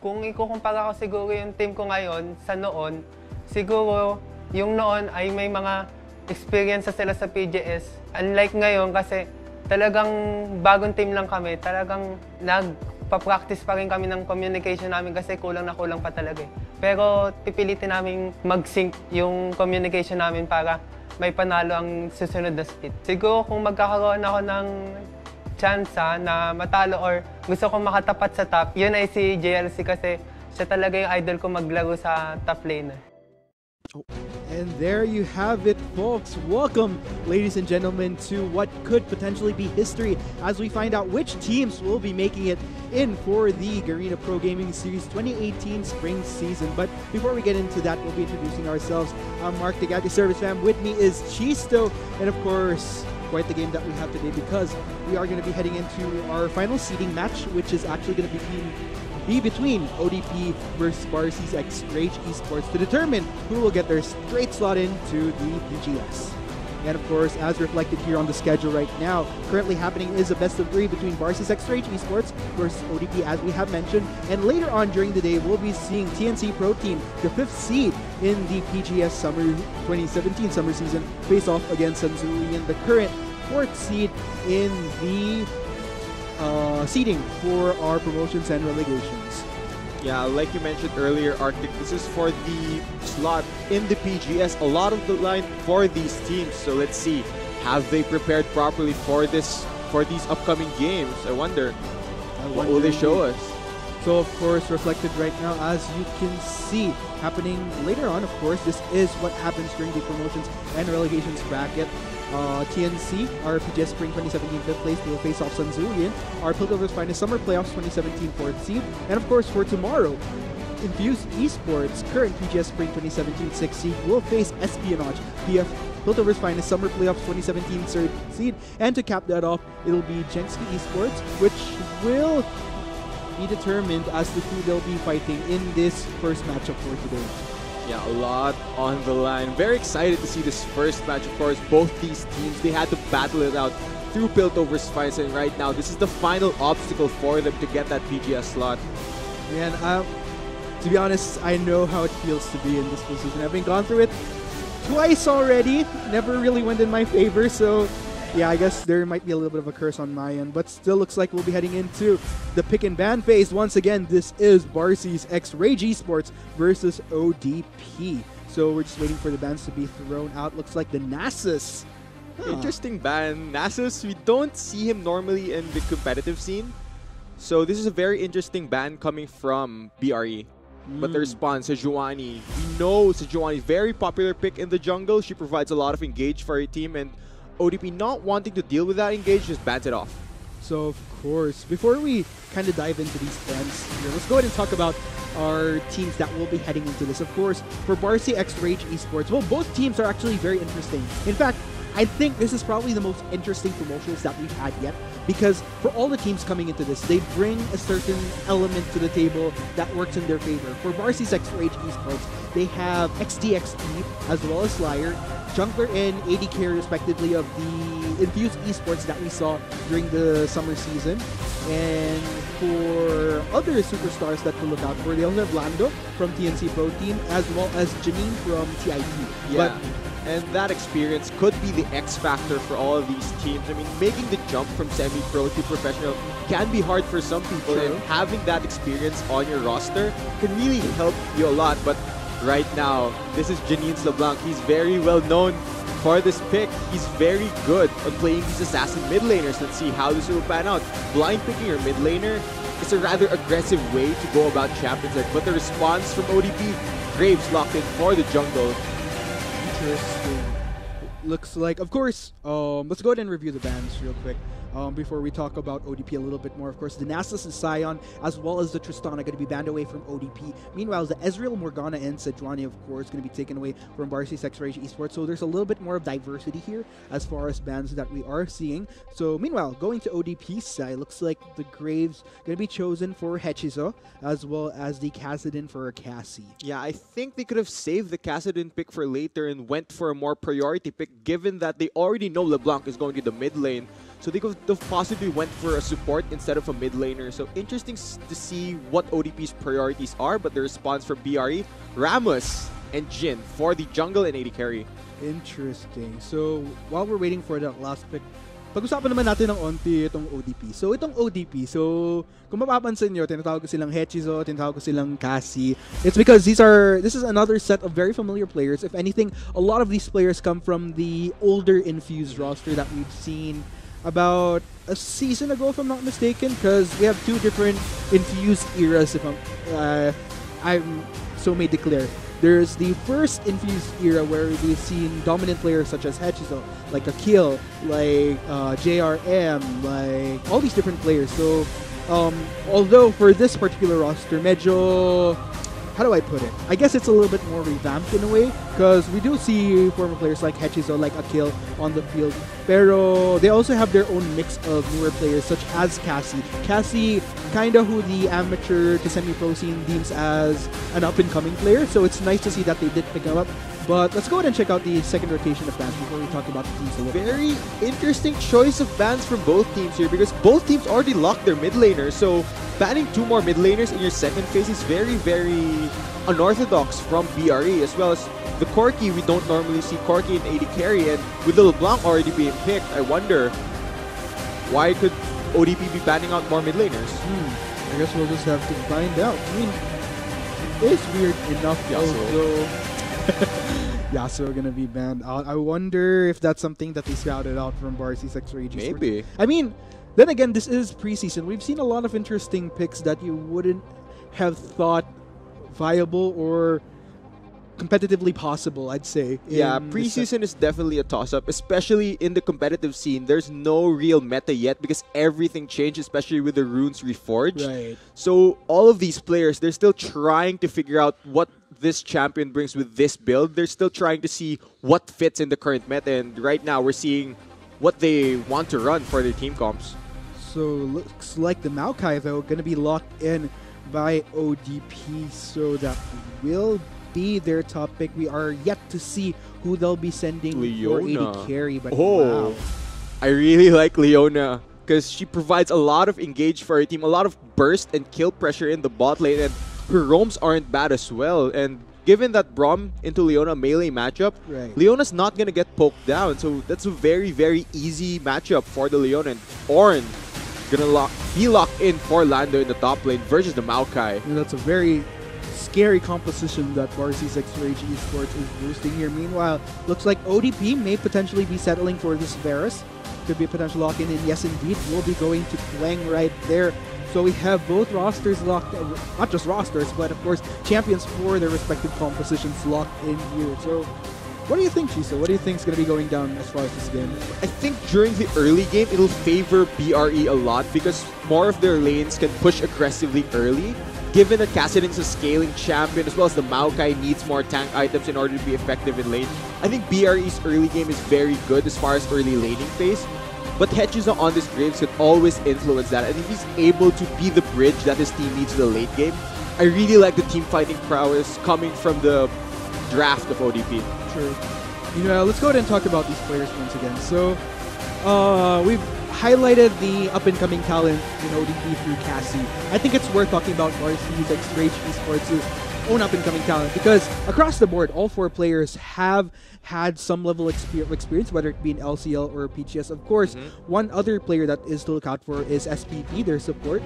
Kung ikukumpara ko siguro yung team ko ngayon sa noon, siguro yung noon ay may mga experience sila sa PGS. Unlike ngayon kasi talagang bagong team lang kami, talagang nagpa-practice pa rin kami ng communication namin kasi kulang na kulang pa talaga eh. Pero pipilitin namin mag-sync yung communication namin para may panalo ang susunod na split. Siguro kung magkakaroon ako ng chance na matalo or gusto kong makatapat sa top, yun ay si JLC kasi siya talaga yung idol ko maglaro sa top lane. Oh, and there you have it, folks. Welcome, ladies and gentlemen, to what could potentially be history as we find out which teams will be making it in for the Garena Pro Gaming Series 2018 spring season. But before we get into that, we'll be introducing ourselves. I'm Mark, the Gadget Service Fam. With me is Chisto, and of course, quite the game that we have today because we are going to be heading into our final seeding match, which is actually going to be between ODP versus Barcy's X Rage Esports to determine who will get their straight slot into the PGS. And of course, as reflected here on the schedule right now, currently happening is a best of 3 between Barcy's X Rage Esports versus ODP, as we have mentioned. And later on during the day, we'll be seeing TNC Pro Team, the 5th seed in the PGS Summer 2017 summer season, face off against Sanzulian, the current 4th seed in the seeding for our promotions and relegations. Yeah, like you mentioned earlier, Arctic, this is for the slot in the PGS. A lot of the line for these teams. So let's see, have they prepared properly for these upcoming games? I wonder what will they show us? So of course, reflected right now, as you can see, happening later on, of course, this is what happens during the promotions and relegations bracket. TNC, our PGS Spring 2017 5th place, will face off Sanzulian, our Piltover's Finest Summer Playoffs 2017 4th seed. And of course, for tomorrow, Infused Esports, current PGS Spring 2017 6th seed, will face Espionage, PF Piltover's Finest Summer Playoffs 2017 3rd seed. And to cap that off, it'll be Jenski Esports, which will be determined as to who they'll be fighting in this first matchup for today. Yeah, a lot on the line. Very excited to see this first match. Of course, both these teams, they had to battle it out through Piltover's Finest, and right now, this is the final obstacle for them to get that PGS slot. Man, to be honest, I know how it feels to be in this position. I've been gone through it twice already. Never really went in my favor, so yeah, I guess there might be a little bit of a curse on my end, but still looks like we'll be heading into the pick and ban phase. Once again, this is Barcy's X Rage Esports versus ODP. So we're just waiting for the bans to be thrown out. Looks like the Nasus. Interesting ban. Nasus, we don't see him normally in the competitive scene. So this is a very interesting ban coming from BRE. But the response, Sejuani. We know Sejuani is a very popular pick in the jungle. She provides a lot of engage for her team, and ODP not wanting to deal with that engage just bans it off. So of course, before we kind of dive into these bans here, let's go ahead and talk about our teams that will be heading into this. Of course, for Barcy X Rage Esports, well, both teams are actually very interesting. In fact, I think this is probably the most interesting promotions that we've had yet, because for all the teams coming into this, they bring a certain element to the table that works in their favor. For Barcy's X Rage Esports, they have XDXD as well as Slayer, jungler and AD carry respectively of the Infused Esports that we saw during the summer season. And for other superstars that to look out for, they also have Lando from TNC Pro Team as well as Janine from TIT. Yeah. And that experience could be the X factor for all of these teams. I mean, making the jump from semi-pro to professional can be hard for some people. True. And having that experience on your roster can really help you a lot. But right now, this is Janine's LeBlanc. He's very well known for this pick. He's very good on playing these assassin mid laners. Let's see how this will pan out. Blind picking your mid laner is a rather aggressive way to go about champions. But the response from ODP, Graves locked in for the jungle. Interesting. Looks like, of course, let's go ahead and review the bans real quick before we talk about ODP a little bit more. Of course, the Nasus and Sion, as well as the Tristana, going to be banned away from ODP. Meanwhile, the Ezreal, Morgana, and Sejuani, of course, going to be taken away from Barcy's X Rage Esports. So there's a little bit more of diversity here as far as bans that we are seeing. So meanwhile, going to ODP's side, looks like the Graves going to be chosen for Hechizo, as well as the Kassadin for Cassie. Yeah, I think they could have saved the Kassadin pick for later and went for a more priority pick, given that they already know LeBlanc is going to the mid lane. So they could have possibly went for a support instead of a mid laner. So interesting to see what ODP's priorities are, but the response from BRE, Ramos and Jin for the jungle and AD carry. Interesting. So, while we're waiting for that last pick, pag-usapan naman natin ng onti itong ODP. So, itong ODP, kung mapapansin nyo, tinatawag ko silang Hechizo, tinatawag ko silang Cassie. It's because this is another set of very familiar players. If anything, a lot of these players come from the older infused roster that we've seen about a season ago, if I'm not mistaken, because we have two different infused eras, if I'm so may declare. There's the first infused era where we've seen dominant players such as Hechizo, like Akil, like JRM, like all these different players. So, although for this particular roster, medyo, how do I put it? I guess it's a little bit more revamped in a way, because we do see former players like Hechizo, like Akil on the field. Pero they also have their own mix of newer players such as Cassie. Cassie, kinda who the amateur to semi-pro scene deems as an up-and-coming player. So it's nice to see that they did pick him up. But let's go ahead and check out the second rotation of bans before we talk about the teams a little bit. Very interesting choice of bans from both teams here, because both teams already locked their mid laners. So banning 2 more mid laners in your second phase is very, very unorthodox from BRE, as well as the Corki. We don't normally see Corki in AD carry, and with Little Blanc already being picked, I wonder why could ODP be banning out more mid laners? I guess we'll just have to find out. I mean, it's weird enough, although Yasuo gonna be banned out. I wonder if that's something that they scouted out from BRC6 Rage. Maybe. I mean, then again, this is preseason. We've seen a lot of interesting picks that you wouldn't have thought viable or competitively possible, I'd say. Yeah, preseason is definitely a toss-up, especially in the competitive scene. There's no real meta yet because everything changed, especially with the runes reforged. Right. So all of these players, they're still trying to figure out what this champion brings with this build. They're still trying to see what fits in the current meta, and right now we're seeing what they want to run for their team comps. So looks like the Maokai, though, going to be locked in by ODP, so that will be their top pick. We are yet to see who they'll be sending for AD carry, but wow. I really like Leona because she provides a lot of engage for her team, a lot of burst and kill pressure in the bot lane, and her roams aren't bad as well. And given that Braum into Leona melee matchup, Leona's not going to get poked down, so that's a very, very easy matchup for the Leona. And Ornn gonna be locked in for Lando in the top lane versus the Maokai. And that's a very scary composition that BRC6 Rage Esports is boosting here. Meanwhile, looks like ODP may potentially be settling for this Varus. Could be a potential lock-in, and yes indeed, we'll be going to Twang right there. So we have both rosters locked, not just rosters, but of course champions for their respective compositions locked in here. So what do you think, Chiso? What do you think is going to be going down as far as this game? I think during the early game, it'll favor BRE a lot because more of their lanes can push aggressively early. Given that Kassadin's a scaling champion, as well as the Maokai needs more tank items in order to be effective in lane, I think BRE's early game is very good as far as early laning phase. But Hechizo on this Graves can always influence that. And if he's able to be the bridge that his team needs in the late game, I really like the team fighting prowess coming from the draft of ODP. True. You know, let's go ahead and talk about these players once again. So, we've highlighted the up-and-coming talent in ODP through Cassie. I think it's worth talking about BRC6 Rage Esports' own up-and-coming talent because across the board, all 4 players have had some level of experience, whether it be in LCL or PGS. Of course, one other player that is to look out for is SPP, their support,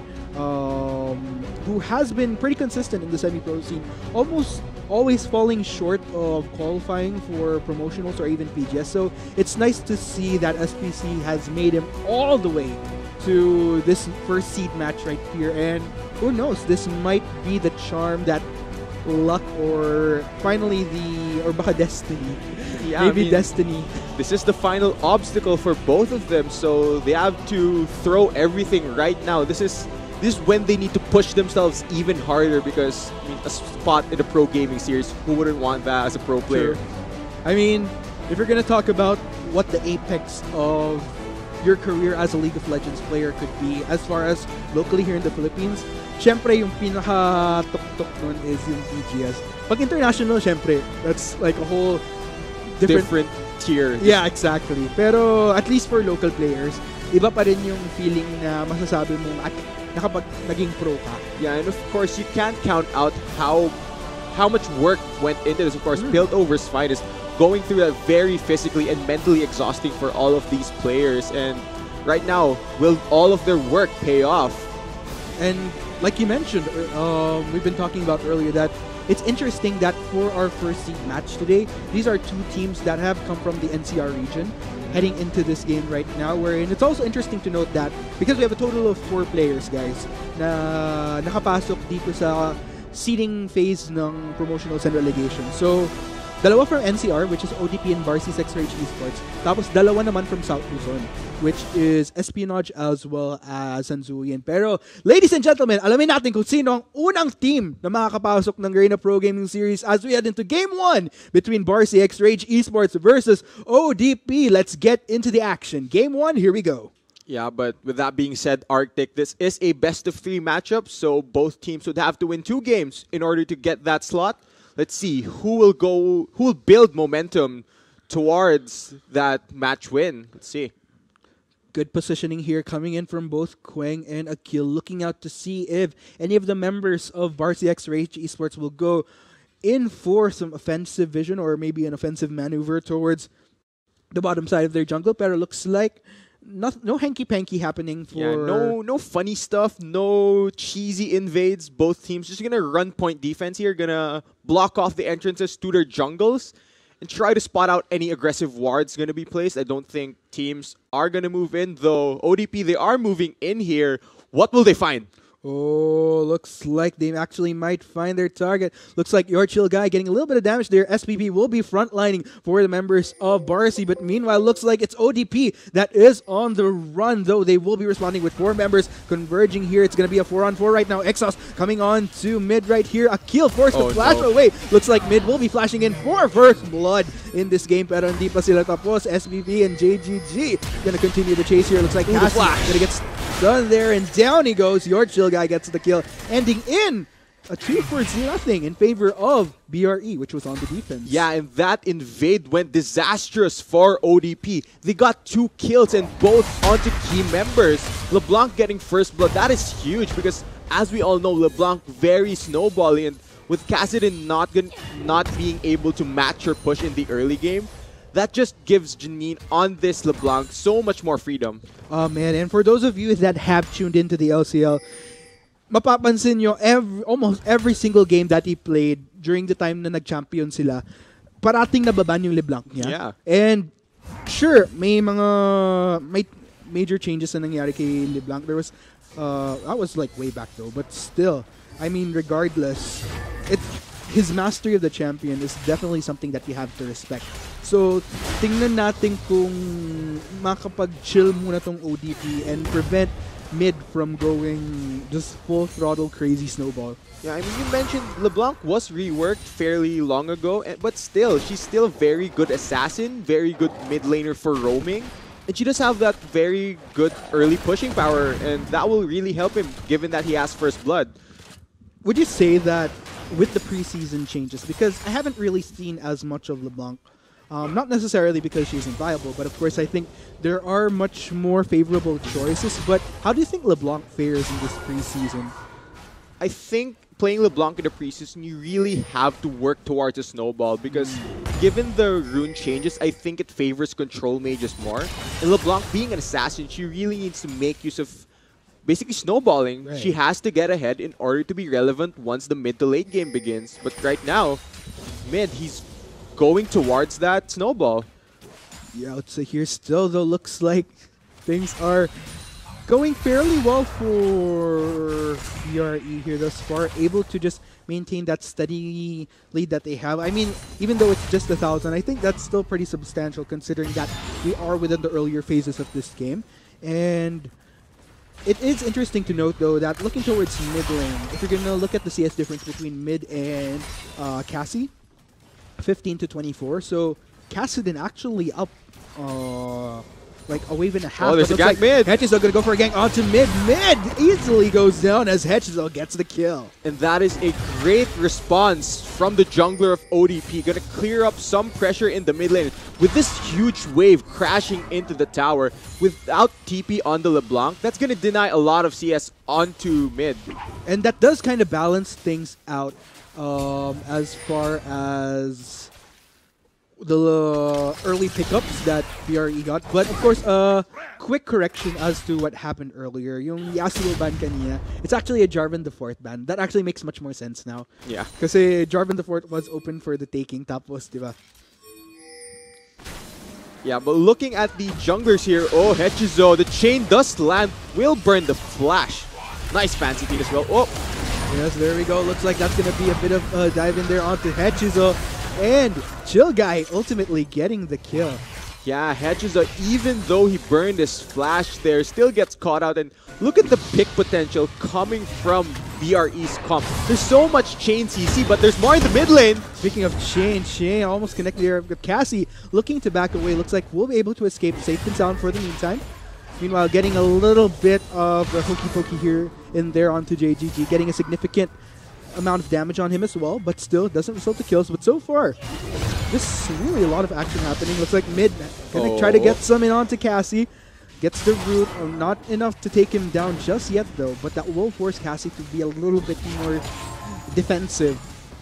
who has been pretty consistent in the semi-pro scene, almost always falling short of qualifying for promotionals or even PGS. So it's nice to see that SPC has made him all the way to this first seed match right here. And who knows, this might be the charm that luck or finally or baka destiny. Yeah, maybe I mean, destiny. This is the final obstacle for both of them, so they have to throw everything right now. This is when they need to push themselves even harder because I mean, a spot in a pro gaming series, who wouldn't want that as a pro player? Sure. I mean, if you're gonna talk about what the apex of your career as a League of Legends player could be, as far as locally here in the Philippines, syempre yung pinaka-tok-tok nun is yung PGS. Pag international, syempre, that's like a whole different tier. Yeah, exactly. Pero at least for local players, iba pa rin yung feeling na masasabi mo at nakapag naging pro ka. Yeah, and of course, you can't count out how much work went into this. Of course, Piltover's fight is going through that very physically and mentally exhausting for all of these players. And right now, will all of their work pay off? And like you mentioned, we've been talking about earlier that it's interesting that for our first seed match today, these are two teams that have come from the NCR region heading into this game right now. Wherein it's also interesting to note that because we have a total of 4 players, guys, na nakapasok dito sa seeding phase ng promotionals and relegations. So, dalawa from NCR, which is ODP and Varsity XRH Esports. Tapos dalawa naman from South Luzon, which is Espionage as well as Sanzuyan. Pero, ladies and gentlemen, alamin natin kung sino ang unang team na makakapasok ng Garena Pro Gaming Series as we head into Game 1 between Varsity XRH Esports versus ODP. Let's get into the action. Game 1, here we go. Yeah, but with that being said, Arctic, this is a best-of-3 matchup, so both teams would have to win 2 games in order to get that slot. Let's see who will build momentum towards that match win. Let's see. Good positioning here coming in from both Quang and Akil, looking out to see if any of the members of Varsity XRH Esports will go in for some offensive vision or maybe an offensive maneuver towards the bottom side of their jungle. Pero looks like no hanky-panky happening for... Yeah, no funny stuff, no cheesy invades. Both teams just gonna run point defense here, gonna block off the entrances to their jungles and try to spot out any aggressive wards gonna be placed. I don't think teams are gonna move in, though ODP, they are moving in here. What will they find? Oh, looks like they actually might find their target. Looks like your chill guy getting a little bit of damage there. SPP will be frontlining for the members of Varsity, but meanwhile, looks like it's ODP that is on the run, though they will be responding with 4 members converging here. It's going to be a 4-on-4 right now. Exhaust coming on to mid right here. Akil forced to flash away. Looks like mid will be flashing in for first blood in this game, pero hindi pa sila tapos. SPP and JGG going to continue the chase here. Looks like Cassie going to get done there, and down he goes. Your chill guy gets the kill, ending in a 2-0 in favor of BRE, which was on the defense. Yeah, and that invade went disastrous for ODP. They got 2 kills and both onto key members. LeBlanc getting first blood. That is huge because, as we all know, LeBlanc very snowbally, and with Kassadin not being able to match or push in the early game, that just gives Janine on this LeBlanc so much more freedom. Oh man, and for those of you that have tuned into the LCL, mapapansin nyo almost every single game that he played during the time na nag-champion sila, parating nababan yung LeBlanc niya. Yeah. And sure, may major changes na nangyari kay LeBlanc. There was, that was like way back though, but still, I mean, regardless, his mastery of the champion is definitely something that you have to respect. So, tingnan natin kung makapag-chill muna tong ODP and prevent mid from going just full throttle crazy snowball. Yeah, I mean, you mentioned LeBlanc was reworked fairly long ago, but still, she's still a very good assassin, very good mid laner for roaming, and she does have that very good early pushing power, and that will really help him, given that he has first blood. Would you say that with the preseason changes, because I haven't really seen as much of LeBlanc, not necessarily because she isn't viable, but of course I think there are much more favorable choices, but how do you think LeBlanc fares in this preseason? I think playing LeBlanc in the preseason, you really have to work towards a snowball, because given the rune changes, I think it favors control mages more. And LeBlanc being an assassin, she really needs to make use of basically snowballing. Right. She has to get ahead in order to be relevant once the mid to late game begins. But right now, mid, he's going towards that snowball. Yeah, let's say here still though, looks like things are going fairly well for BRE here thus far, able to just maintain that steady lead that they have. I mean, even though it's just 1,000, I think that's still pretty substantial considering that we are within the earlier phases of this game. And it is interesting to note though that looking towards mid lane, if you're going to look at the CS difference between mid and Cassie, 15 to 24. So Kassadin actually up like a wave and a half. Oh, there's a gank mid. Hechizo gonna go for a gank onto mid. Mid easily goes down as Hechizo gets the kill. And that is a great response from the jungler of ODP. Gonna clear up some pressure in the mid lane with this huge wave crashing into the tower without TP on the LeBlanc. That's gonna deny a lot of CS onto mid. And that does kind of balance things out as far as the early pickups that BRE got. But of course, quick correction as to what happened earlier. Yung Yasuo ban kanina, it's actually a Jarvan the Fourth ban. That actually makes much more sense now. Yeah. Kasi Jarvan the Fourth was open for the taking, tapos, diba? Yeah, but looking at the junglers here, oh, Hechizo, the chain does land, will burn the flash. Nice fancy feed as well. Oh, yes, there we go. Looks like that's going to be a bit of a dive in there onto Hechizo. And Chill Guy ultimately getting the kill. yeah, Hechizo, even though he burned his flash there, still gets caught out. And look at the pick potential coming from BRE's comp. There's so much chain CC, but there's more in the mid lane. Speaking of Shane almost connected there with Cassie. Looking to back away. Looks like we'll be able to escape safe and sound for the meantime. Meanwhile, getting a little bit of the hokey pokey here and there onto JGG. Getting a significant amount of damage on him as well, but still doesn't result to kills. But so far, just really a lot of action happening. Looks like mid gonna try to get some in onto Cassie. Gets the root. Not enough to take him down just yet though, but that will force Cassie to be a little bit more defensive,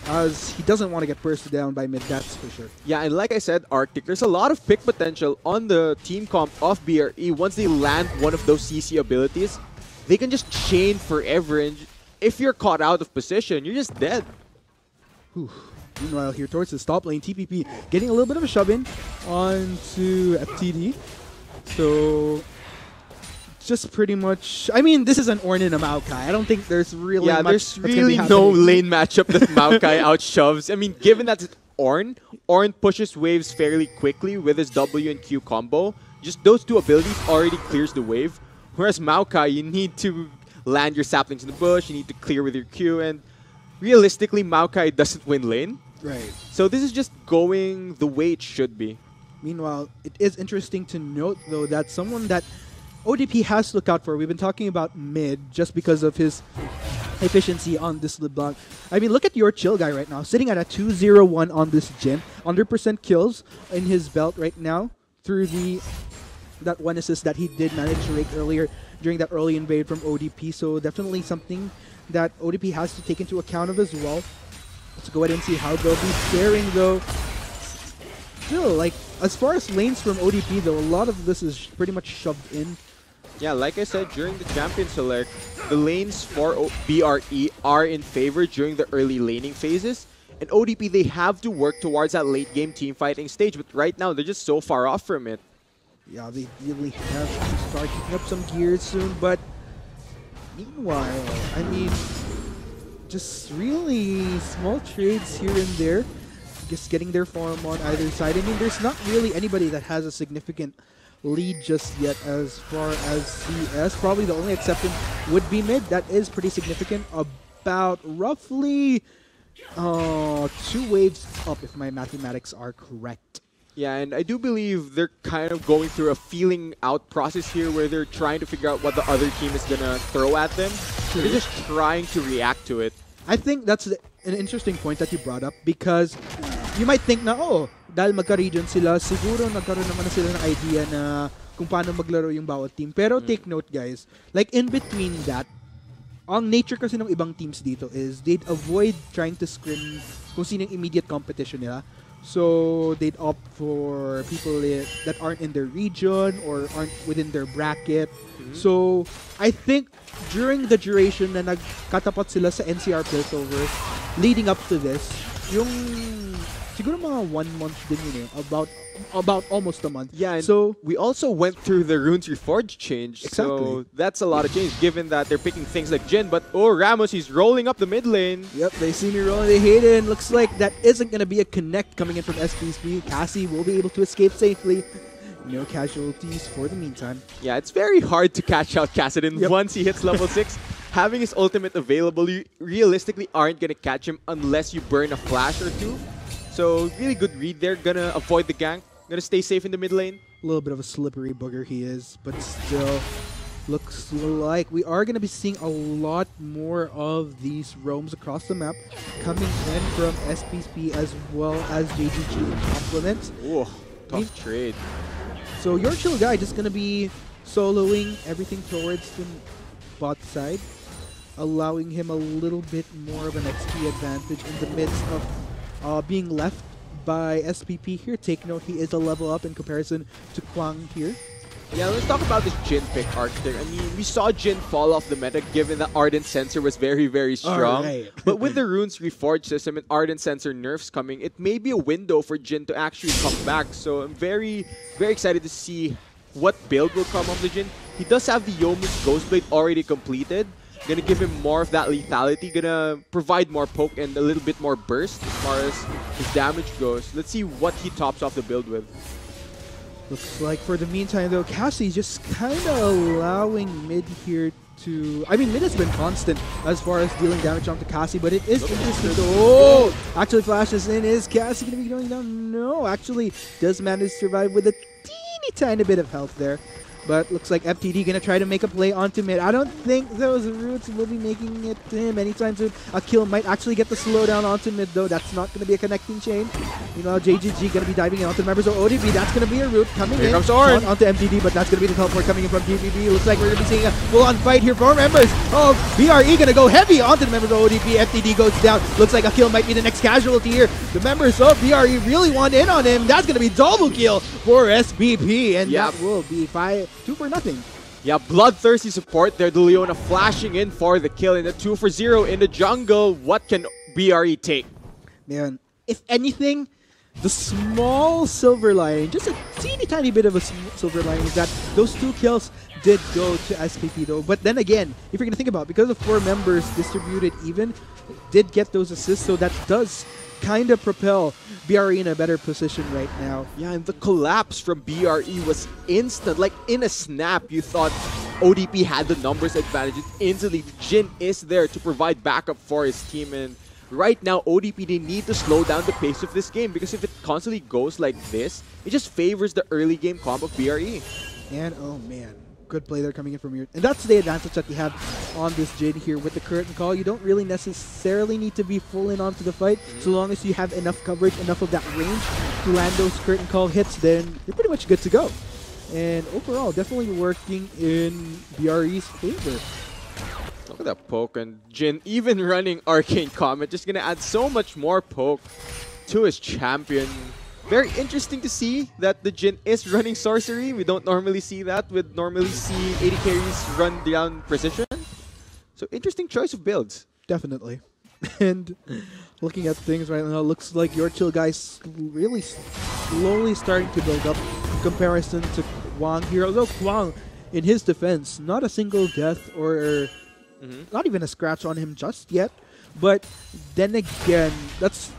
as he doesn't want to get bursted down by mid, that's for sure. Yeah, and like I said, Arctic, there's a lot of pick potential on the team comp of BRE. Once they land one of those CC abilities, they can just chain forever, and if you're caught out of position, you're just dead. Whew. Meanwhile, here towards the top lane, TPP getting a little bit of a shove-in onto FTD. So, just pretty much... I mean, this is an Ornn and a Maokai. I don't think there's really much there's that's gonna be really no happening. lane matchup that Maokai outshoves. I mean, given that it's Ornn pushes waves fairly quickly with his W and Q combo. Just those two abilities already clears the wave. Whereas Maokai, you need to land your saplings in the bush, you need to clear with your Q, and realistically, Maokai doesn't win lane. Right. So this is just going the way it should be. Meanwhile, it is interesting to note, though, that someone that ODP has to look out for, we've been talking about mid just because of his efficiency on this LeBlanc. I mean, look at your Chill Guy right now, sitting at a 2-0-1 on this gen. 100% kills in his belt right now through that one assist that he did manage to rake earlier during that early invade from ODP. So definitely something that ODP has to take into account of as well. Let's go ahead and see how they'll be faring, though. Still, like, as far as lanes from ODP, though, a lot of this is pretty much shoved in. Yeah, like I said, during the Champion Select, the lanes for BRE are in favor during the early laning phases. And ODP, they have to work towards that late game team fighting stage, but right now, they're just so far off from it. Yeah, they really have to start picking up some gears soon, but meanwhile, I mean, just really small trades here and there. Just getting their form on either side. I mean, there's not really anybody that has a significant lead just yet as far as CS. Probably the only exception would be mid. That is pretty significant. About roughly 2 waves up, if my mathematics are correct. Yeah, and I do believe they're kind of going through a feeling out process here where they're trying to figure out what the other team is going to throw at them. Sure. They're just trying to react to it. I think that's an interesting point that you brought up, because you might think na, oh, dahil magka-region sila, siguro nagkaroon naman na sila ng idea na kung paano maglaro yung bawat team. Pero take note, guys, like in between that, ang nature kasi ng ibang teams dito is they'd avoid trying to scrim kung sino yung immediate competition nila. So they'd opt for people that aren't in their region or aren't within their bracket. So I think during the duration na nagkatapat sila sa NCR Piltover, leading up to this, yung siguro mga 1 month din yun about almost a month. Yeah, and so we also went through the Runes Reforged change. Exactly. So that's a lot of change, given that they're picking things like Jhin. But oh, Ramos, he's rolling up the mid lane. Yep, they see me rolling, they hate it, and looks like that isn't going to be a connect coming in from SPSP. Cassie will be able to escape safely. No casualties for the meantime. Yeah, it's very hard to catch out Kassadin once he hits level 6. Having his ultimate available, you realistically aren't going to catch him unless you burn a flash or two. So really good read there. Gonna avoid the gank. Gonna stay safe in the mid lane. A little bit of a slippery booger he is, but still looks like we are going to be seeing a lot more of these roams across the map coming in from SPP as well as JGG in complement. Ooh, tough trade. So your chill guy just going to be soloing everything towards the bot side, allowing him a little bit more of an XP advantage in the midst of being left by SPP here. Take note, he is a level up in comparison to Kwang here. Yeah, let's talk about this Jhin pick arc there. I mean, we saw Jhin fall off the meta given that Ardent Sensor was very, very strong. Right. But with the Runes Reforged system and Ardent Sensor nerfs coming, it may be a window for Jhin to actually come back. So I'm very, very excited to see what build will come of the Jhin. He does have the Yomu's Ghostblade already completed. Gonna give him more of that lethality, gonna provide more poke and a little bit more burst as far as his damage goes. Let's see what he tops off the build with. Looks like for the meantime though, Cassie just kind of allowing mid here to... I mean, mid has been constant as far as dealing damage onto Cassie, but it is interesting though. Oh! Actually flashes in. Is Cassie going to be going down? No, actually does manage to survive with a teeny tiny bit of health there. But looks like FTD going to try to make a play onto mid. I don't think those roots will be making it to him anytime soon. A kill might actually get the slowdown onto mid though. That's not going to be a connecting chain. You know, JGG going to be diving in onto the members of ODP. That's going to be a root coming in onto MTD, but that's going to be the teleport coming in from DBB. Looks like we're going to be seeing a full-on fight here for members of BRE. Going to go heavy onto the members of ODP. FTD goes down. Looks like a kill might be the next casualty here. The members of BRE really want in on him. That's going to be double kill for SPP, and that will be 2-0. Yeah, bloodthirsty support there. The Leona flashing in for the kill in the 2-for-0 in the jungle. What can BRE take? Man, if anything, the small silver lining, just a teeny tiny bit of a silver lining, is that those 2 kills did go to SPP though. But then again, if you're going to think about it, because the 4 members distributed even, did get those assists, so that does kind of propel BRE in a better position right now. Yeah, and the collapse from BRE was instant. Like in a snap, you thought ODP had the numbers advantage. Instantly, Jhin is there to provide backup for his team. And right now, ODP, they need to slow down the pace of this game, because if it constantly goes like this, it just favors the early game comp of BRE. And oh man, good play there coming in from here. And that's the advantage that you have on this Jhin here with the curtain call. You don't really necessarily need to be full in onto the fight. So long as you have enough coverage, enough of that range to land those curtain call hits, then you're pretty much good to go. And overall, definitely working in BRE's favor. Look at that poke, and Jhin even running Arcane Comet, just gonna add so much more poke to his champion. Very interesting to see that the Jhin is running sorcery. We don't normally see that. We'd normally see AD carries run down precision. So interesting choice of builds. Definitely. And looking at things right now, looks like your chill guys really slowly starting to build up in comparison to Kwang here. Although Kwang, in his defense, not a single death or not even a scratch on him just yet. But then again, that's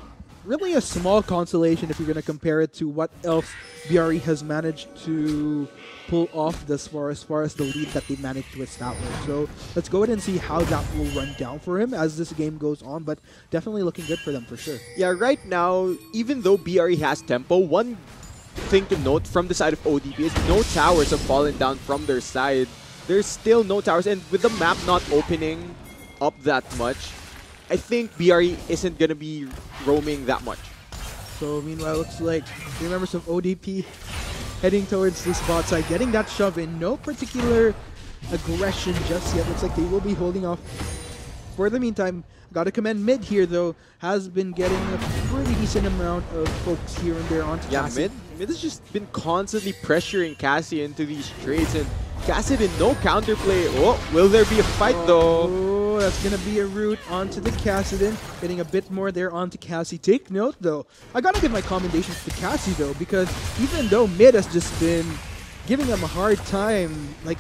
really a small consolation if you're going to compare it to what else BRE has managed to pull off this far as the lead that they managed to establish. So let's go ahead and see how that will run down for him as this game goes on, but definitely looking good for them for sure. Yeah, right now, even though BRE has tempo, one thing to note from the side of ODP is no towers have fallen down from their side. There's still no towers, and with the map not opening up that much, I think BRE isn't going to be roaming that much. So meanwhile, it looks like the members of ODP heading towards this bot side, getting that shove in. No particular aggression just yet. Looks like they will be holding off for the meantime. Gotta commend mid here though, has been getting a pretty decent amount of folks here and there onto Cassie. Mid has just been constantly pressuring Cassie into these trades, and Cassie did no counterplay. Oh, will there be a fight though? Oh, that's gonna be a root onto the Cassidon. Getting a bit more there onto Cassie. Take note though, I gotta give my commendations to Cassie though, because even though mid has just been giving him a hard time, like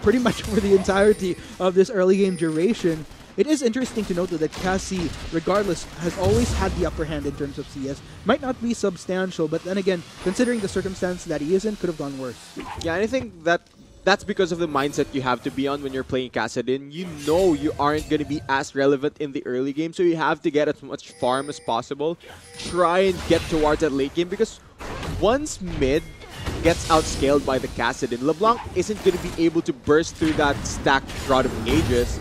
pretty much for the entirety of this early game duration, it is interesting to note that Cassie, regardless, has always had the upper hand in terms of CS. Might not be substantial, but then again, considering the circumstance that he is in, could have gone worse. Yeah, and I think that's because of the mindset you have to be on when you're playing Cassidon. You know you aren't going to be as relevant in the early game, so you have to get as much farm as possible. Try and get towards that late game, because once mid gets outscaled by the Kassadin. LeBlanc isn't going to be able to burst through that stacked Rod of Ages,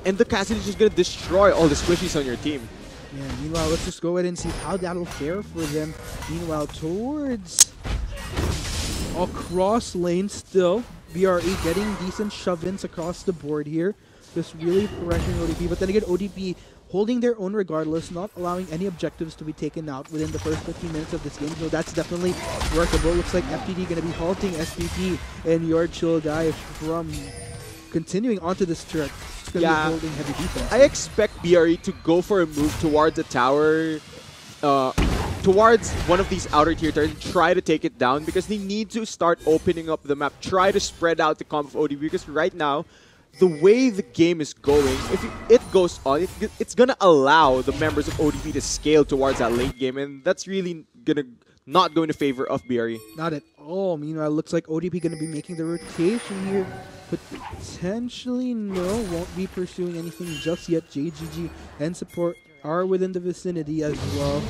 and the Kassadin is just going to destroy all the squishies on your team. Yeah, meanwhile, let's just go ahead and see how that'll fare for them. Meanwhile, towards across lane still, BRE getting decent shove-ins across the board here. Just really pressuring ODP, but then again, ODP holding their own regardless, not allowing any objectives to be taken out within the first 15 minutes of this game. So that's definitely workable. Looks like FTD going to be halting SPP and your chill guy from continuing onto this turret. It's going to be holding heavy defense. I expect BRE to go for a move towards a tower, towards one of these outer tier turrets and try to take it down, because they need to start opening up the map, try to spread out the comp of ODP, because right now, the way the game is going, if it goes on, it's going to allow the members of ODP to scale towards that late game, and that's really not going to favor of BRE. Not at all. Meanwhile, it looks like ODP going to be making the rotation here, but potentially no, won't be pursuing anything just yet. JGG and support are within the vicinity as well.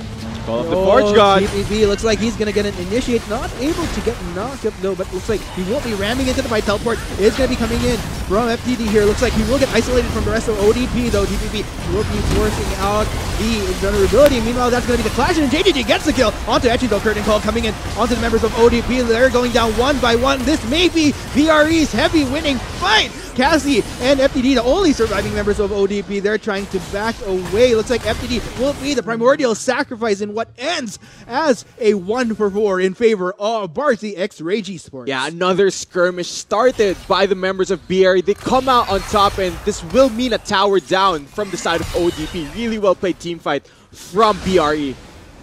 Call up the Forge God. TPB looks like he's going to get an initiate. Not able to get knocked up though, but looks like he won't be ramming into the fight. Teleport is going to be coming in from FTD here. Looks like he will get isolated from the rest of ODP though. TPB will be forcing out the vulnerability. Meanwhile, that's going to be the clash, and JGG gets the kill onto Etchy though. Curtain Call coming in onto the members of ODP. They're going down one by one. This may be BRE's heavy winning fight. Cassie and FTD, the only surviving members of ODP, they're trying to back away. Looks like FTD will be the primordial sacrifice in what ends as a 1-for-4 in favor of Barcy x Rage Esports. Yeah, another skirmish started by the members of BRE. They come out on top, and this will mean a tower down from the side of ODP. Really well played team fight from BRE.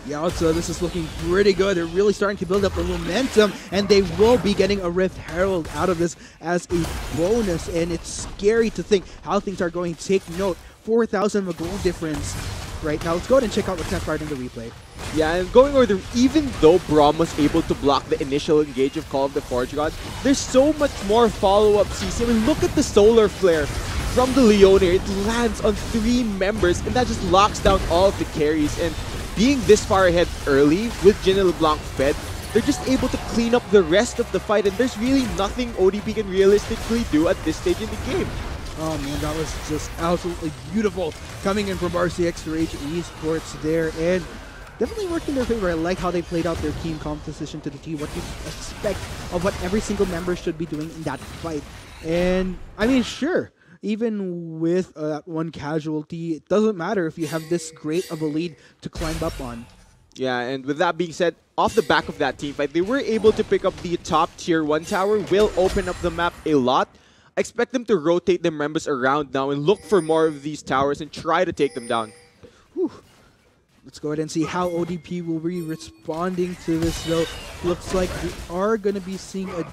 Yeah, so this is looking pretty good. They're really starting to build up the momentum, and they will be getting a Rift Herald out of this as a bonus, and it's scary to think how things are going. Take note, 4,000 gold difference right now. Let's go ahead and check out what's transpired in the replay. Yeah, and going over, even though Braum was able to block the initial engage of Call of the Forge God, there's so much more follow-up CC. I mean, look at the Solar Flare from the Leonair. It lands on 3 members, and that just locks down all of the carries. And being this far ahead early with Jin and LeBlanc fed, they're just able to clean up the rest of the fight, and there's really nothing ODP can realistically do at this stage in the game. Oh man, that was just absolutely beautiful coming in from RCX Rage Esports there, and definitely worked in their favor. I like how they played out their team composition to the T, what you expect of what every single member should be doing in that fight. And I mean, sure, even with that one casualty, it doesn't matter if you have this great of a lead to climb up on. Yeah, and with that being said, off the back of that team fight, they were able to pick up the top tier 1 tower, will open up the map a lot. I expect them to rotate their members around now and look for more of these towers and try to take them down. Whew. Let's go ahead and see how ODP will be responding to this though. Looks like we are going to be seeing a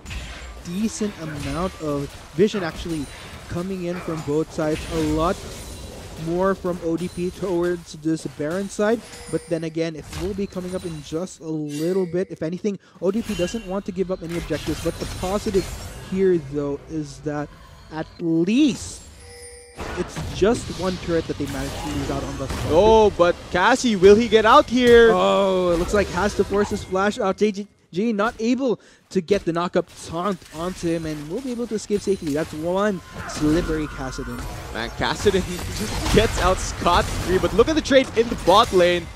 decent amount of vision actually coming in from both sides. A lot more from ODP towards this Baron side, but then again, it will be coming up in just a little bit. If anything, ODP doesn't want to give up any objectives, but the positive here though is that at least it's just 1 turret that they managed to lose out on thus far. Oh, but Cassie, will he get out here? Oh, it looks like has to force his flash out. JGG not able to get the knockup taunt onto him, and will be able to escape safely. That's one slippery Kassadin. Man, Kassadin just gets out scot-free, but look at the trade in the bot lane.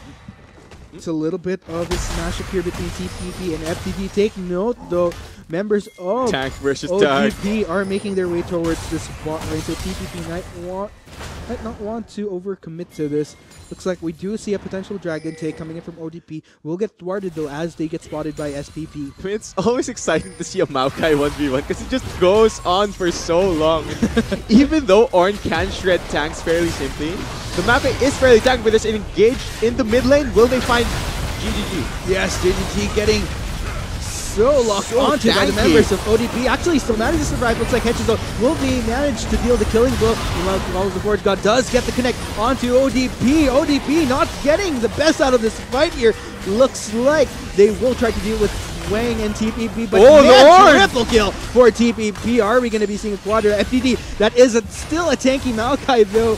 It's a little bit of a smash up here between TPP and FTD. Take note though, members of tank versus ODP are making their way towards this bot lane, so TPP might not want to overcommit to this. Looks like we do see a potential dragon take coming in from ODP. Will get thwarted though as they get spotted by SPP. It's always exciting to see a Maokai 1v1 because it just goes on for so long. Even though Ornn can shred tanks fairly simply, the map is fairly tanked, but there's an engage in the mid lane. Will they find GGG? Yes, GGG getting so locked onto by the members of ODP. Actually, still managed to survive. Looks like Hedges though will be managed to deal the killing blow. Meanwhile, Call of the Forge God does get the connect onto ODP. ODP not getting the best out of this fight here. Looks like they will try to deal with Wang and TPP, but triple kill for TPP. Are we going to be seeing a quadra? FPD, that is still a tanky Maokai though.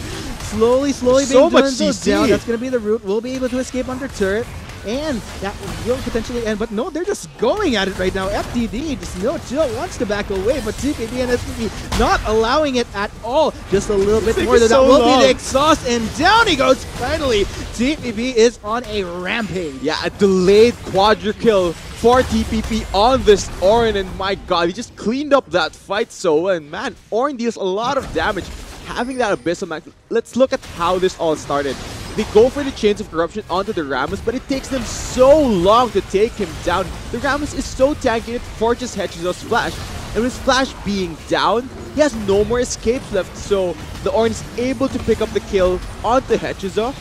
Slowly being so much CC down. That's going to be the route. We'll be able to escape under turret. and that will potentially end. But no, they're just going at it right now. FTD, just no chill, wants to back away, but TPP and SPP not allowing it at all. Just a little bit more, that will be the exhaust, and down he goes finally. TPP is on a rampage. Yeah, a delayed quadra kill for TPP on this Orin, and my god, he just cleaned up that fight so well. And man, Orin deals a lot of damage having that Abyssal Max. Let's look at how this all started. They go for the Chains of Corruption onto the Rammus, but it takes them so long to take him down. The Rammus is so tanky, it forces Hechizo's Flash. And with Flash being down, he has no more escapes left, so the Orin is able to pick up the kill onto Hechizo.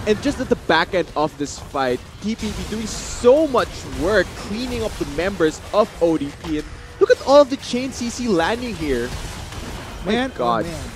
And just at the back end of this fight, TPP doing so much work cleaning up the members of ODP. And look at all of the chain CC landing here. Man, my god. Oh man.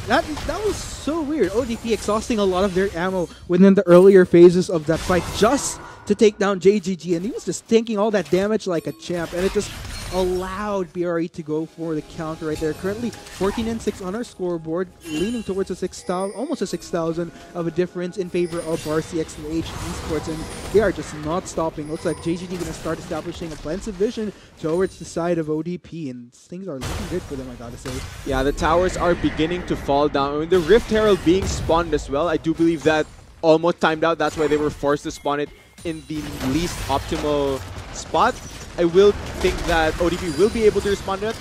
That was so weird. ODP exhausting a lot of their ammo within the earlier phases of that fight just to take down JGG, and he was just tanking all that damage like a champ, and it just allowed BRE to go for the counter right there. Currently 14-6 on our scoreboard, leaning towards a 6,000, almost a 6,000 of a difference in favor of RCX and H Esports, and they are just not stopping. Looks like JGG going to start establishing offensive vision towards the side of ODP, and things are looking good for them, I gotta say. Yeah, the towers are beginning to fall down. I mean, the Rift Herald being spawned as well, I do believe that almost timed out. That's why they were forced to spawn it in the least optimal spot. I will think that ODP will be able to respond to that.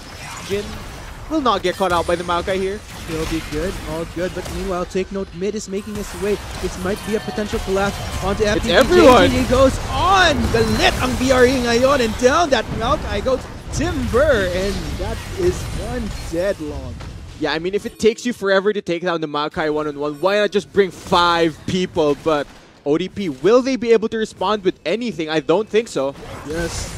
Jin will not get caught out by the Maokai here. He'll be good, all good, but meanwhile, take note, mid is making his way. This might be a potential collapse onto FTP. It's everyone! JGG goes on! Galit ang BRE ngayon, and down that Maokai goes Timber, and that is one deadlock. Yeah, I mean, if it takes you forever to take down the Maokai one-on-one, why not just bring 5 people? But ODP, will they be able to respond with anything? I don't think so. Yes.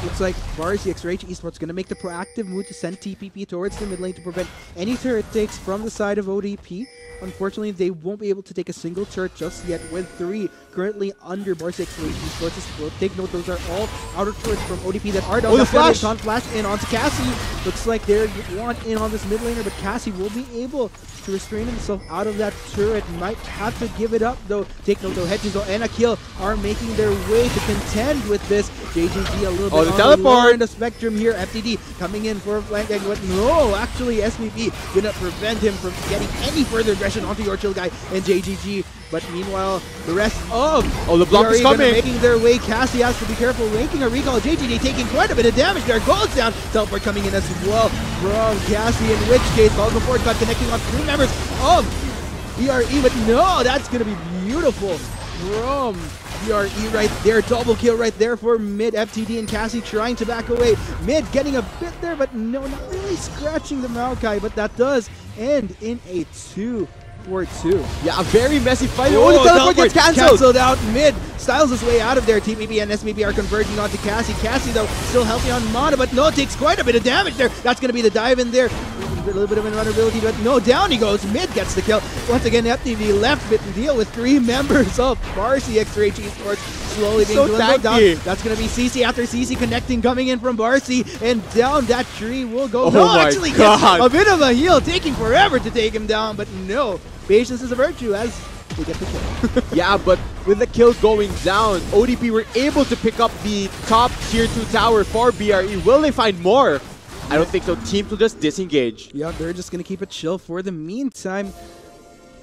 Looks like RCX Rage Esports going to make the proactive move to send TPP towards the mid lane to prevent any turret takes from the side of ODP. Unfortunately, they won't be able to take a single turret just yet with 3 currently under RCX Rage Esports. Take note, those are all outer turrets from ODP that are down. Oh, the flash! Flash in onto Cassie. Looks like they're one in on this mid laner, but Cassie will be able to restrain himself out of that turret. Might have to give it up though. Take note though, Hechizo and Akil are making their way to contend with this. JGG a little bit the teleport in the spectrum here. FTD coming in for flanking, but no, actually SVP gonna prevent him from getting any further aggression onto your chill guy and JGG. But meanwhile, the rest of the block is coming, making their way. Cassie has to be careful, making a recall. JGG taking quite a bit of damage there. Goes down. Teleport coming in as well from Cassie, in which case Falcon Forge got connecting on 3 members of BRE, but no, that's gonna be beautiful from BRE right there. Double kill right there for mid. FTD and Cassie trying to back away. Mid getting a bit there, but no, not really scratching the Maokai, but that does end in a 2-4-2. Yeah, a very messy fight. Oh, the teleport gets cancelled out. Mid styles his way out of there. TPP and SVP are converging onto Cassie. Cassie, though, still healthy on mana, but no, takes quite a bit of damage there. That's going to be the dive in there. A little bit of invulnerability, but no, down he goes. Mid gets the kill. Once again, FTV left bit and deal with 3 members of RCX Rage Esports slowly being dwindled down. That's going to be CC after CC connecting, coming in from Barcy, and down that tree will go. Actually gets a bit of a heal, taking forever to take him down, but no. Patience is a virtue as they get the kill. Yeah, but with the kill going down, ODP were able to pick up the top tier 2 tower for BRE. Will they find more? I don't think so. Teams will just disengage. Yeah, they're just going to keep it chill for the meantime.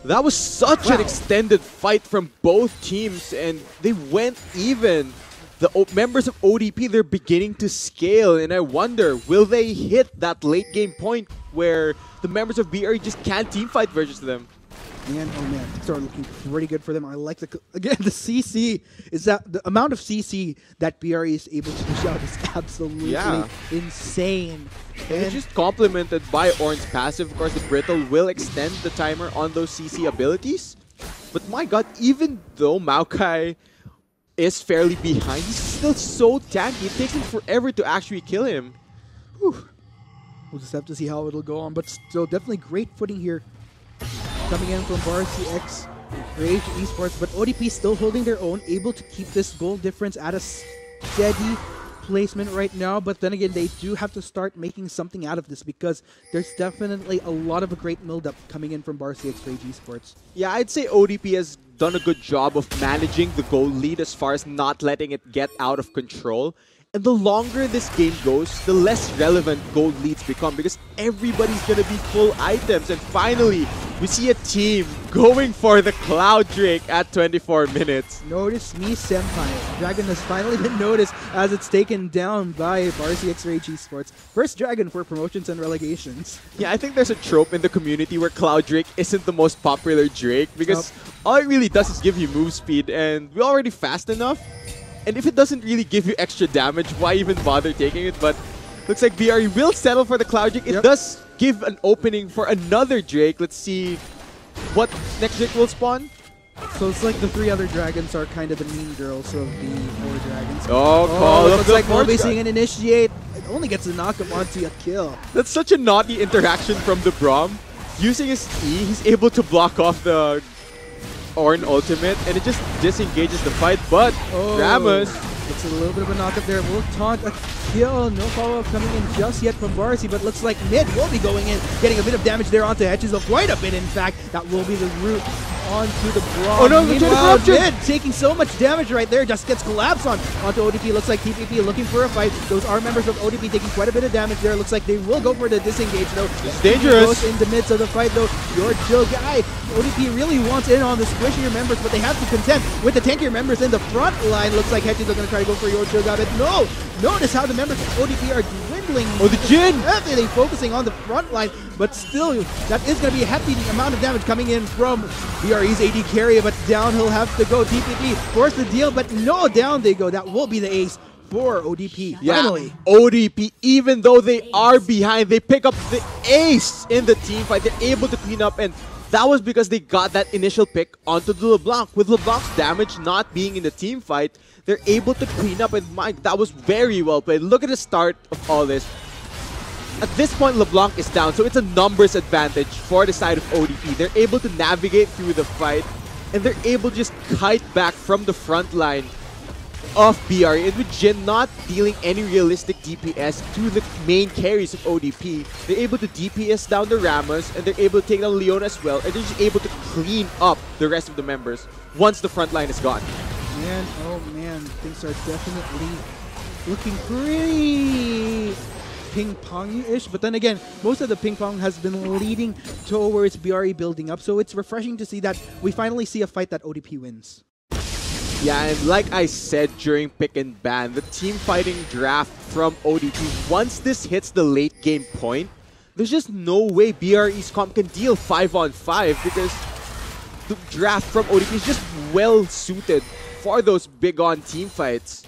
That was such an extended fight from both teams, and they went even. The members of ODP, they're beginning to scale, and I wonder, will they hit that late game point where the members of BRE just can't teamfight versus them? Man, oh man, things are looking pretty good for them. I like the CC is that the amount of CC that BRE is able to push out is absolutely insane. And it's just complemented by Oran's passive. Of course, the Brittle will extend the timer on those CC abilities. But my god, even though Maokai is fairly behind, he's still so tanky. It takes him forever to actually kill him. Whew. We'll just have to see how it'll go on, but still definitely great footing here. Coming in from RCX Rage Esports, but ODP still holding their own, able to keep this goal difference at a steady placement right now, but then again, they do have to start making something out of this because there's definitely a lot of a great build-up coming in from Varsity X-Ray Esports. Yeah, I'd say ODP has done a good job of managing the goal lead as far as not letting it get out of control. And the longer this game goes, the less relevant gold leads become because everybody's going to be full items. And finally, we see a team going for the Cloud Drake at 24 minutes. Notice me, Senpai. Dragon has finally been noticed as it's taken down by Varsity X-Ray Esports. First Dragon for promotions and relegations. Yeah, I think there's a trope in the community where Cloud Drake isn't the most popular Drake because all it really does is give you move speed and we're already fast enough. And if it doesn't really give you extra damage, why even bother taking it? But looks like BRE will settle for the Cloud Drake. It does give an opening for another Drake. Let's see what next Drake will spawn. So it's like the 3 other dragons are kind of the mean girls of the 4 dragons. Looks like Moby seeing an initiate. It only gets to knock him onto a kill. That's such a naughty interaction from the Braum. Using his E, he's able to block off the Ornn ultimate, and it just disengages the fight, but Ramos gets a little bit of a knockup there. Will taunt a kill. No follow-up coming in just yet from Varsity, but looks like mid will be going in, getting a bit of damage there onto Hedges, quite a bit in fact. That will be the route onto the Braum. Oh no, meanwhile, mid taking so much damage right there, just gets collapsed onto ODP. Looks like TPP looking for a fight. Those are members of ODP taking quite a bit of damage there. Looks like they will go for the disengage though. It's dangerous. Goes in the midst of the fight though. Your chill guy. ODP really wants in on the squishier members, but they have to contend with the tankier members in the front line. Looks like Hedges are going to try to go for your chill guy, but no! Notice how the members of ODP are dwindling. Oh, the Jin! Heavily focusing on the front line, but still, that is going to be a hefty amount of damage coming in from BRE's AD carry, but down he'll have to go. TPP force the deal, but no, down they go. That will be the ace for ODP. Yeah, finally. ODP, even though they are behind, they pick up the ace in the team fight. They're able to clean up, and that was because they got that initial pick onto the LeBlanc. With LeBlanc's damage not being in the team fight, they're able to clean up, and Mike, that was very well played. Look at the start of all this. At this point, LeBlanc is down, so it's a numbers advantage for the side of ODP. They're able to navigate through the fight, and they're able to just kite back from the front line of BRE, and with Jin not dealing any realistic DPS to the main carries of ODP, they're able to DPS down the Ramos, and they're able to take down Leona as well, and they're just able to clean up the rest of the members once the front line is gone. Man, oh man, things are definitely looking pretty ping-pong-ish, but then again, most of the ping-pong has been leading towards BRE building up, so it's refreshing to see that we finally see a fight that ODP wins. Yeah, and like I said during pick and ban, the team fighting draft from ODP, once this hits the late game point, there's just no way BRE's comp can deal 5-on-5 because the draft from ODP is just well suited for those big-on team fights.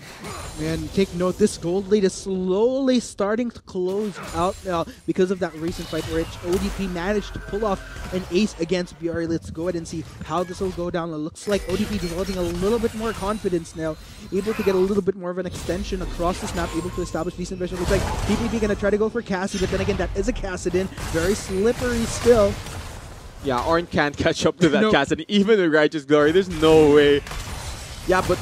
Man, take note, this gold lead is slowly starting to close out now because of that recent fight where ODP managed to pull off an ace against BRE. Let's go ahead and see how this will go down. It looks like ODP developing a little bit more confidence now, able to get a little bit more of an extension across this map, able to establish decent vision. Looks like TPP gonna try to go for Cassie, but then again, that is a Cassidin, very slippery still. Yeah, Ornn can't catch up to that Cassidin, even with Righteous Glory, there's no way. Yeah, but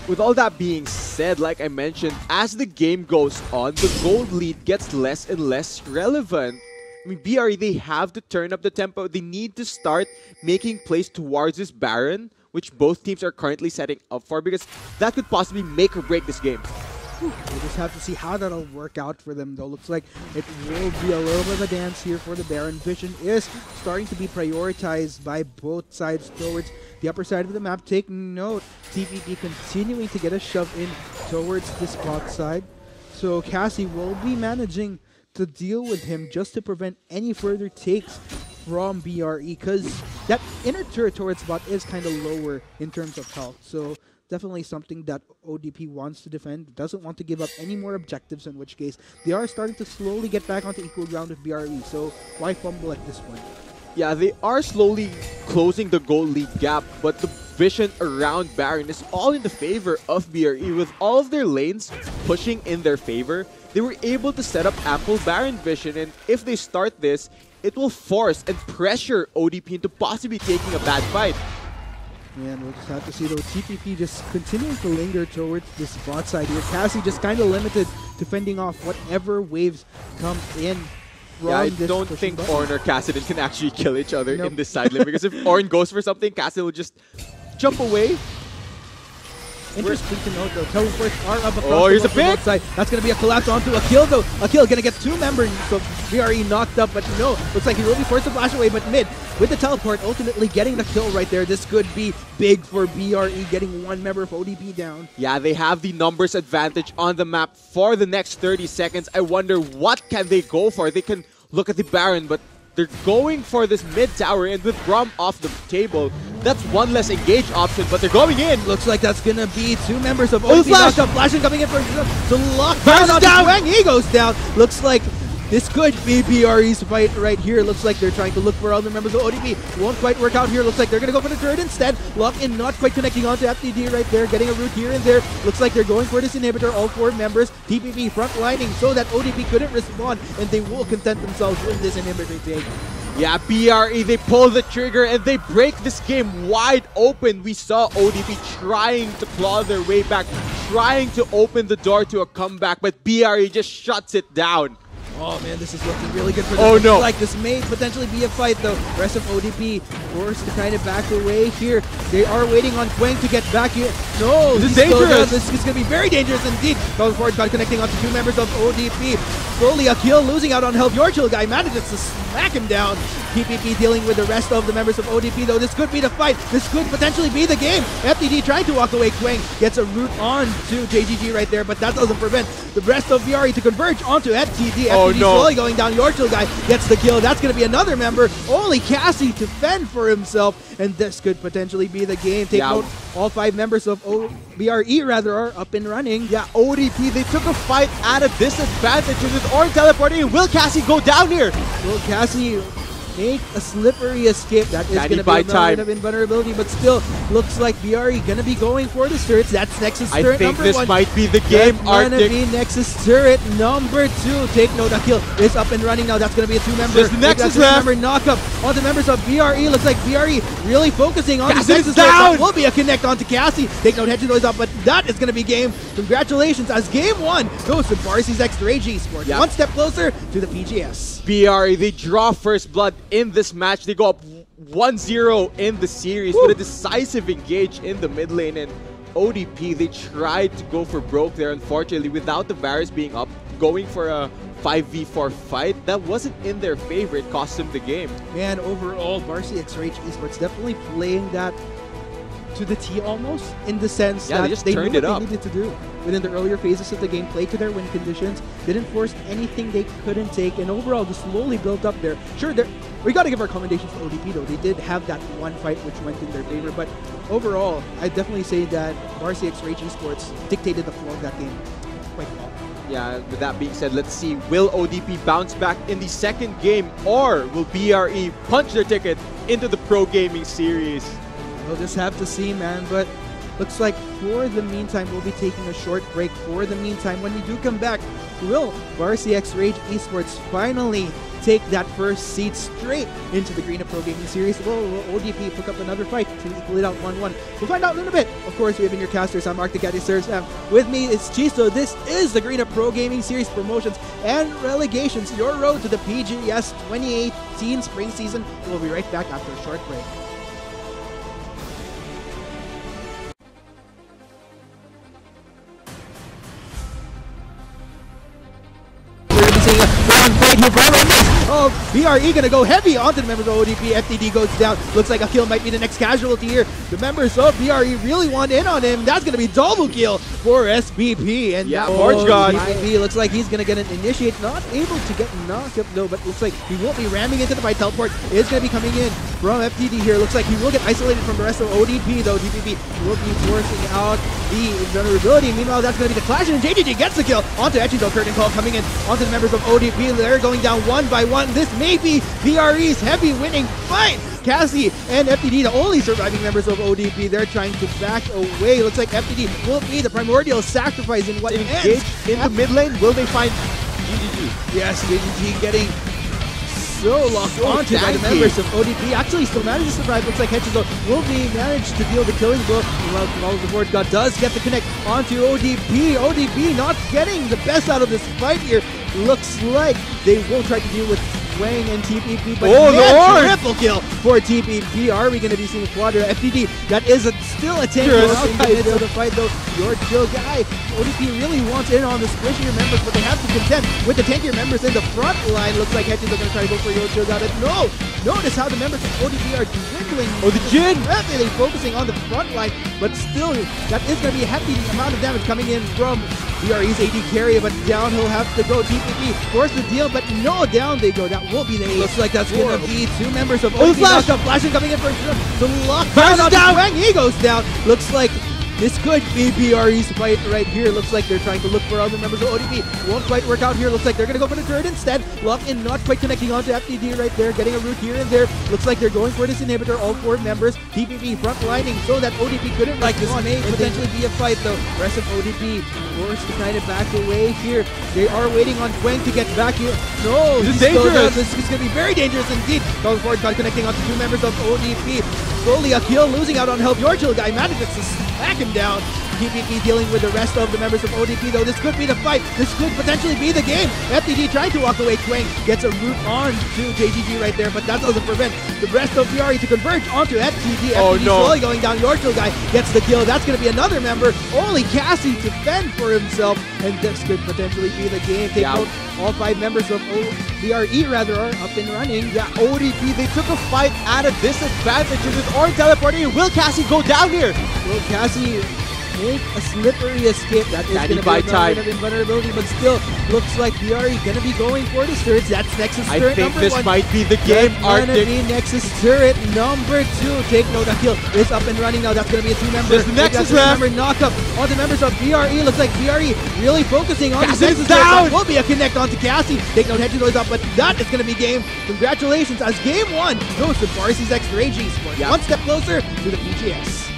with all that being said, like I mentioned, as the game goes on, the gold lead gets less and less relevant. I mean, BRE, they have to turn up the tempo. They need to start making plays towards this Baron, which both teams are currently setting up for, because that could possibly make or break this game. We'll just have to see how that'll work out for them, though. Looks like it will be a little bit of a dance here for the Baron. Vision is starting to be prioritized by both sides towards the upper side of the map. Take note, TPP continuing to get a shove in towards this bot side. So Cassie will be managing to deal with him just to prevent any further takes from BRE, because that inner turret towards bot is kind of lower in terms of health. So definitely something that ODP wants to defend, doesn't want to give up any more objectives, in which case they are starting to slowly get back onto equal ground with BRE, so why fumble at this point? Yeah, they are slowly closing the goal lead gap, but the vision around Baron is all in the favor of BRE. With all of their lanes pushing in their favor, they were able to set up ample Baron vision, and if they start this, it will force and pressure ODP into possibly taking a bad fight. Man, we'll just have to see though. TPP just continuing to linger towards this bot side here. Cassie just kind of limited to fending off whatever waves come in. Yeah, I don't think Ornn or Kassadin can actually kill each other in this side lane, because if Ornn goes for something, Kassadin will just jump away. Interesting to note though, teleports are up across oh, here's a pick! Side. That's going to be a collapse onto Akil though. Akil going to get 2 members, so BRE knocked up, but no, looks like he will be forced to flash away, but mid, with the teleport, ultimately getting the kill right there. This could be big for BRE, getting 1 member of ODP down. Yeah, they have the numbers advantage on the map for the next 30 seconds. I wonder what can they go for. They can look at the Baron, but they're going for this mid tower, and with Braum off the table, that's 1 less engage option, but they're going in. Looks like that's gonna be 2 members of ODP knocked up. Flashing coming in for to lock down. Wang, he goes down. Looks like this could be BRE's fight right here. Looks like they're trying to look for other members of ODP. Won't quite work out here. Looks like they're going to go for the turret instead. Lock in, not quite connecting onto FTD right there. Getting a root here and there. Looks like they're going for this inhibitor. All 4 members. TPP front lining so that ODP couldn't respond, and they will content themselves with this inhibitor take. Yeah, BRE, they pull the trigger and they break this game wide open. We saw ODP trying to claw their way back, trying to open the door to a comeback, but BRE just shuts it down. Oh man, this is looking really good for them. Oh no! Like this may potentially be a fight though. Rest of ODP forced to kind of back away here. They are waiting on Quang to get back here. No, this is dangerous. This is going to be very dangerous indeed. Going forward, connecting onto 2 members of ODP. Slowly, Akil losing out on health. Your chill guy manages to smack him down. TPP dealing with the rest of the members of ODP though. This could be the fight. This could potentially be the game. FTD trying to walk away. Quang gets a root on to JGG right there, but that doesn't prevent the rest of BRE to converge onto FTD. Oh, FTD no. slowly going down. Your chill guy gets the kill. That's going to be another member. Only Cassie to fend for himself, and this could potentially be the game. Take note, all 5 members of BRE rather are up and running. Yeah, ODP, they took a fight at a disadvantage, and with Ornn teleporting, will Cassie go down here? Will Cassie make a slippery escape? That is going to be a moment of invulnerability, but still looks like BRE going to be going for the turrets. That's Nexus turret number 1. I think this might be the game, Arctic. That's going to be Nexus turret number 2. Take note, Akil is up and running now. That's going to be a 2-member. There's the Nexus left. Member knockup on the members of BRE. Looks like BRE really focusing on the Nexus down. That will be a connect onto Cassie. Take note, head to those up, but that is going to be game. Congratulations, as game 1 goes to Barcy's X Rage Esports. Yep. 1 step closer to the PGS. BRE, they draw first blood in this match. They go up 1-0 in the series with a decisive engage in the mid lane, and ODP, they tried to go for broke there. Unfortunately, without the Varus being up, going for a 5v4 fight, that wasn't in their favor. It cost them the game. Man, overall, Barcy X Rage Esports definitely playing that to the T almost, in the sense that they knew what they needed to do within the earlier phases of the game, play to their win conditions, didn't force anything they couldn't take, and overall just slowly built up there. Sure, we got to give our commendations to ODP though. They did have that 1 fight which went in their favor, but overall, I'd definitely say that Barcy X Rage Esports dictated the flow of that game quite well. Yeah, with that being said, let's see, will ODP bounce back in the second game, or will BRE punch their ticket into the pro gaming series? We'll just have to see, man, but looks like for the meantime, we'll be taking a short break. For the meantime, when we do come back, will Barcy X Rage Esports finally take that first seed straight into the Garena Pro Gaming Series? Will ODP pick up another fight to equal it out 1-1? We'll find out in a bit. Of course, we have been your casters. I'm Arctic at Serves. With me is Chiso. This is the Garena Pro Gaming Series promotions and relegations. Your road to the PGS 2018 spring season. We'll be right back after a short break. Oh, BRE gonna go heavy onto the members of ODP. FTD goes down. Looks like Akil might be the next casualty here. The members of BRE really want in on him. That's gonna be double kill for SBP. And yeah, Forge God. SBP looks like he's gonna get an initiate. Not able to get knocked up though, but looks like he won't be ramming into the fight. Teleport is gonna be coming in from FTD here. Looks like he will get isolated from the rest of ODP though. DPP will be forcing out the vulnerability. Meanwhile, that's gonna be the clash, and JGG gets the kill onto Echizo. Curtain call coming in onto the members of ODP. They're going down 1 by 1. This may be BRE's heavy winning fight. Cassie and FTD, the only surviving members of ODP, they're trying to back away. Looks like FTD will be the primordial sacrifice in what ends in the mid lane. Will they find GGG? Yes, GGG getting so locked onto by the members of ODP. Actually, still manages to survive. Looks like Hedges though will be managed to deal the killing blow. Meanwhile, the board god does get the connect onto ODP. ODP not getting the best out of this fight here. Looks like they will try to deal with Wang and TPP, but triple kill for TPP. Are we going to be seeing Quadra FTD? That is still a tank outside of the fight though. Your chill guy, ODP really wants in on the squishier members, but they have to contend with the tankier members in the front line. Looks like Hedges are going to try to go for your chill guy, but no! Notice how the members of ODP are dwindling. Oh, the Jin! Heavily focusing on the front line, but still, that is going to be a hefty amount of damage coming in from BRE's AD carry, but down he'll have to go. TPP force the deal, but no, down they go. That will be the ace. Looks like that's going to be two members of ODP. Flashing coming in for the lockdown on Wang. He goes down. Looks like this could be BRE's fight right here. Looks like they're trying to look for other members of ODP. Won't quite work out here. Looks like they're going to go for the turret instead. Lock in, not quite connecting onto FTD right there. Getting a root here and there. Looks like they're going for this inhibitor. All four members. TPP front lining so that ODP couldn't like this may potentially be a fight though. Rest of ODP forced to kind of back away here. They are waiting on Quang to get back here. No, this is dangerous. This is going to be very dangerous indeed. Going forward, connecting onto two members of ODP. Slowly a kill, losing out on help. Your chill guy manages to smack him down. TPP dealing with the rest of the members of ODP though. This could be the fight. This could potentially be the game. FTD trying to walk away. Quang gets a root on to JGG right there, but that doesn't prevent the rest of BRE to converge onto FTD. FTD slowly going down. Your chill guy gets the kill. That's going to be another member. Only Cassie to fend for himself, and this could potentially be the game. Take note, all five members of BRE rather are up and running. Yeah, ODP, they took a fight at a disadvantage with Orin teleporting. Will Cassie go down here? Will Cassie make a slippery escape? That is going to be a bit of invulnerability, but still looks like BRE going to be going for the turrets. That's Nexus turret number 1. I think this might be the game, Arctic. Going to be Nexus turret number 2. Take note, that kill is up and running now. That's going to be a 2-member. There's the Nexus member knock-up on the members of BRE. Looks like BRE really focusing on the Nexus down. Will be a connect onto Cassie. Take note, Hedges goes up, but that is going to be game. Congratulations, as game 1 goes to Farsi's X Raging Sport. One step closer to the PGS.